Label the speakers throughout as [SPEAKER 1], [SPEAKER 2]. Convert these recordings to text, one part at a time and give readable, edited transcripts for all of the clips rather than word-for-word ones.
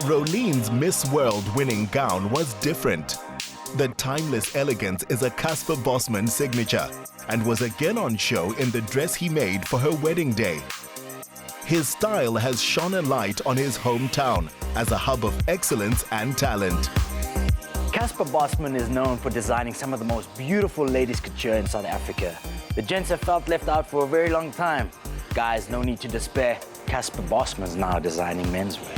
[SPEAKER 1] Rolene's Miss World winning gown was different. The timeless elegance is a Casper Bosman signature and was again on show in the dress he made for her wedding day. His style has shone a light on his hometown as a hub of excellence and talent.
[SPEAKER 2] Casper Bosman is known for designing some of the most beautiful ladies couture in South Africa. The gents have felt left out for a very long time. Guys, no need to despair. Casper Bosman's now designing menswear.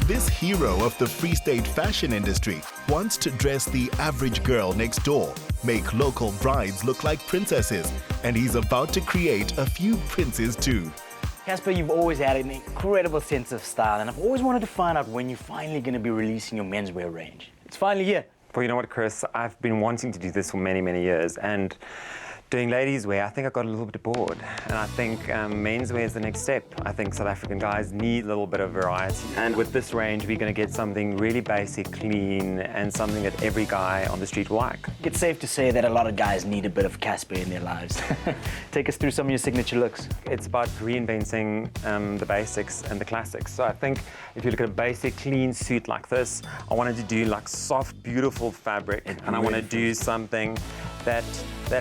[SPEAKER 1] This hero of the Free State fashion industry wants to dress the average girl next door, make local brides look like princesses, and he's about to create a few princes too.
[SPEAKER 2] Casper, you've always had an incredible sense of style, and I've always wanted to find out when you're finally going to be releasing your menswear range. It's finally here.
[SPEAKER 3] Well, you know what, Chris? I've been wanting to do this for many, many years, and doing ladies' wear, I think I got a little bit bored. And I think menswear is the next step. I think South African guys need a little bit of variety. And with this range, we're going to get something really basic, clean, and something that every guy on the street will like.
[SPEAKER 2] It's safe to say that a lot of guys need a bit of Casper in their lives. Take us through some of your signature looks.
[SPEAKER 3] It's about reinventing the basics and the classics. So I think if you look at a basic, clean suit like this, I wanted to do like soft, beautiful fabric, and I want to do something that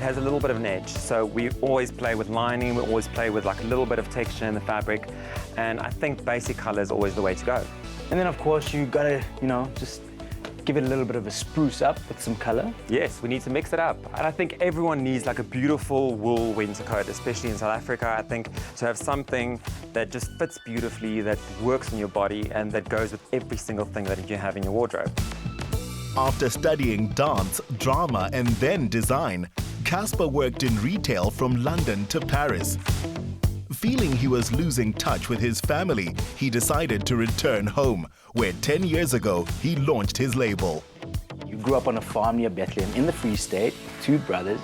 [SPEAKER 3] has a little bit of an edge. So we always play with lining, we always play with like a little bit of texture in the fabric, and I think basic color is always the way to go.
[SPEAKER 2] And then of course you gotta, just give it a little bit of a spruce up with some color.
[SPEAKER 3] Yes, we need to mix it up. And I think everyone needs like a beautiful wool winter coat, especially in South Africa. I think to have something that just fits beautifully, that works on your body, and that goes with every single thing that you have in your wardrobe.
[SPEAKER 1] After studying dance, drama, and then design, Casper worked in retail from London to Paris. Feeling he was losing touch with his family, he decided to return home, where 10 years ago he launched his label.
[SPEAKER 2] You grew up on a farm near Bethlehem in the Free State, 2 brothers.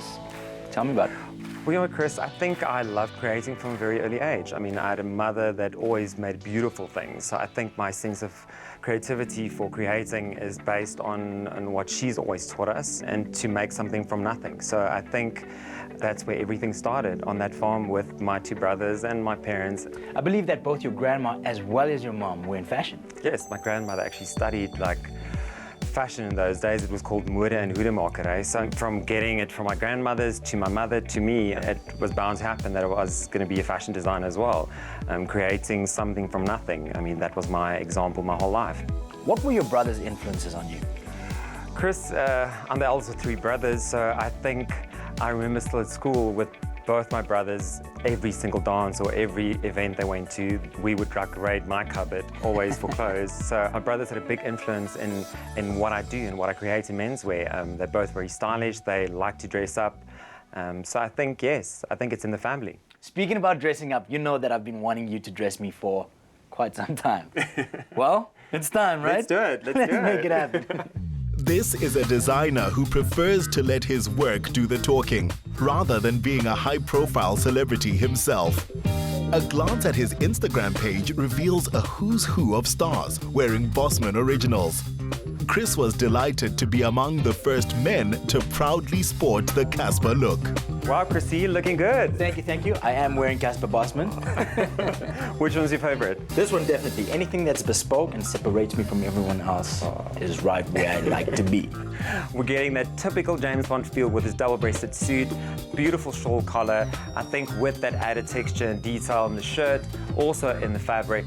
[SPEAKER 2] Tell me about it.
[SPEAKER 3] Well, you know what, Chris, I think I loved creating from a very early age. I mean, I had a mother that always made beautiful things. So I think my sense of creativity for creating is based on what she's always taught us, and to make something from nothing. So I think that's where everything started, on that farm with my 2 brothers and my parents.
[SPEAKER 2] I believe that both your grandma as well as your mom were in fashion.
[SPEAKER 3] Yes, my grandmother actually studied fashion in those days. It was called mode and hoedemakerij. So from getting it from my grandmothers to my mother to me, it was bound to happen that I was going to be a fashion designer as well. Creating something from nothing. I mean, that was my example my whole life.
[SPEAKER 2] What were your brothers' influences on you?
[SPEAKER 3] Chris, I'm the eldest of 3 brothers, so I think I remember still at school with both my brothers, every single dance or every event they went to, we would raid my cupboard, always for clothes. So my brothers had a big influence in what I do and what I create in menswear. They're both very stylish, they like to dress up. So I think, yes, I think it's in the family.
[SPEAKER 2] Speaking about dressing up, you know that I've been wanting you to dress me for quite some time. Well, it's time, right?
[SPEAKER 3] Let's do it, let's do it.
[SPEAKER 2] Make it happen.
[SPEAKER 1] This is a designer who prefers to let his work do the talking, rather than being a high-profile celebrity himself. A glance at his Instagram page reveals a who's who of stars wearing Bossman originals. Chris was delighted to be among the first men to proudly sport the Casper look.
[SPEAKER 3] Wow, Chrissy, looking good.
[SPEAKER 2] Thank you, thank you. I am wearing Casper Bosman.
[SPEAKER 3] Which one's your favorite?
[SPEAKER 2] This one definitely. Anything that's bespoke and separates me from everyone else is right where I like to be.
[SPEAKER 3] We're getting that typical James Bond feel with his double-breasted suit, beautiful shawl collar. I think with that added texture and detail in the shirt, also in the fabric,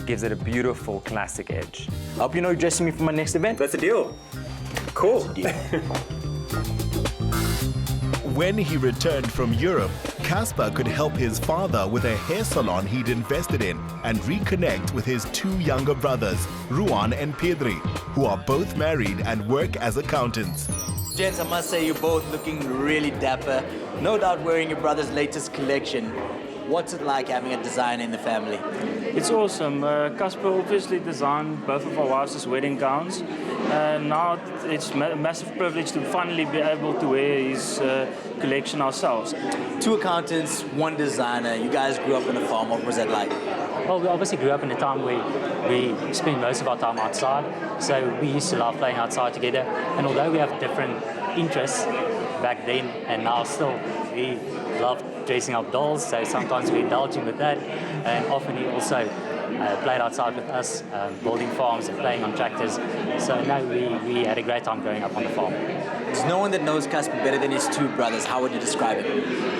[SPEAKER 3] gives it a beautiful classic edge.
[SPEAKER 2] I hope you know you're dressing me for my next event.
[SPEAKER 3] That's a deal. Cool.
[SPEAKER 2] That's a deal.
[SPEAKER 1] When he returned from Europe, Casper could help his father with a hair salon he'd invested in and reconnect with his 2 younger brothers, Ruan and Pedri, who are both married and work as accountants.
[SPEAKER 2] Gents, I must say you're both looking really dapper. No doubt wearing your brother's latest collection. What's it like having a designer in the family?
[SPEAKER 4] It's awesome. Casper obviously designed both of our wives' wedding gowns. Now it's a massive privilege to finally be able to wear his collection ourselves.
[SPEAKER 2] 2 accountants, 1 designer. You guys grew up on a farm. What was that like?
[SPEAKER 5] Well, we obviously grew up in a time where we spend most of our time outside, so we used to love playing outside together. And although we have different interests back then and now still, we love dressing up dolls, so sometimes we indulge him with that. And often he also played outside with us, building farms and playing on tractors. So no, we had a great time growing up on the farm.
[SPEAKER 2] There's no one that knows Casper better than his two brothers. How would you describe it?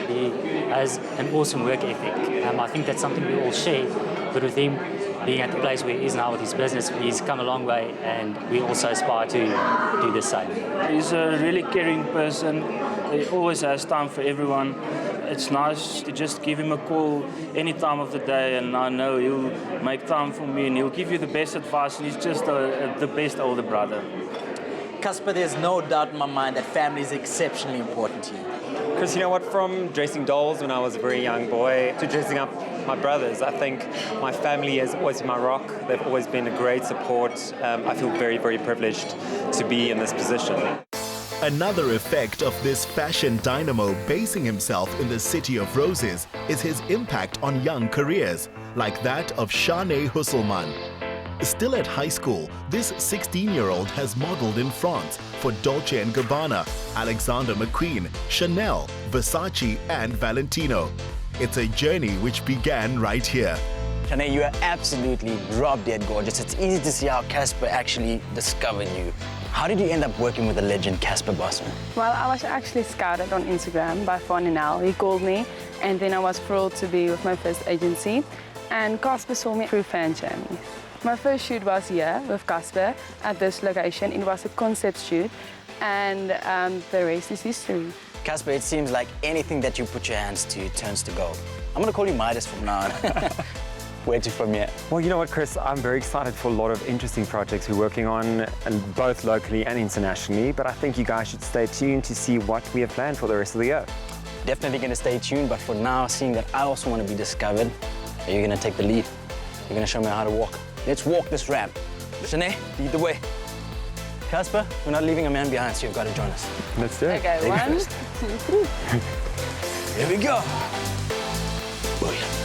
[SPEAKER 5] He has an awesome work ethic. I think that's something we all share, but with him being at the place where he is now with his business, he's come a long way, and we also aspire to do the same.
[SPEAKER 4] He's a really caring person. He always has time for everyone. It's nice to just give him a call any time of the day, and I know he'll make time for me and he'll give you the best advice, and he's just the best older brother.
[SPEAKER 2] Casper, there's no doubt in my mind that family is exceptionally important to you.
[SPEAKER 3] Chris, you know what, from dressing dolls when I was a very young boy to dressing up my brothers, I think my family has always been my rock. They've always been a great support. I feel very, very privileged to be in this position.
[SPEAKER 1] Another effect of this fashion dynamo basing himself in the City of Roses is his impact on young careers, like that of Shanae Husselman. Still at high school, this 16-year-old has modeled in France for Dolce & Gabbana, Alexander McQueen, Chanel, Versace and Valentino. It's a journey which began right here.
[SPEAKER 2] Shanae, you are absolutely drop-dead gorgeous. It's easy to see how Casper actually discovered you. How did you end up working with the legend Casper Bosman?
[SPEAKER 6] Well, I was actually scouted on Instagram by Fonenel. He called me, and then I was thrilled to be with my first agency. And Casper saw me through fan journeys. My first shoot was here with Casper at this location. It was a concept shoot, and the rest is history.
[SPEAKER 2] Casper, it seems like anything that you put your hands to turns to gold. I'm going to call you Midas from now on. Where to from here?
[SPEAKER 3] Well, you know what, Chris? I'm very excited for a lot of interesting projects we're working on, and both locally and internationally. But I think you guys should stay tuned to see what we have planned for the rest of the year.
[SPEAKER 2] Definitely going to stay tuned, but for now, seeing that I also want to be discovered, you're going to take the lead. You're going to show me how to walk. Let's walk this ramp. Shanae, lead the way. Casper, we're not leaving a man behind, so you've got to join us.
[SPEAKER 3] Let's do it.
[SPEAKER 6] Okay, 1, 2, 3.
[SPEAKER 2] Here we go. Booyah.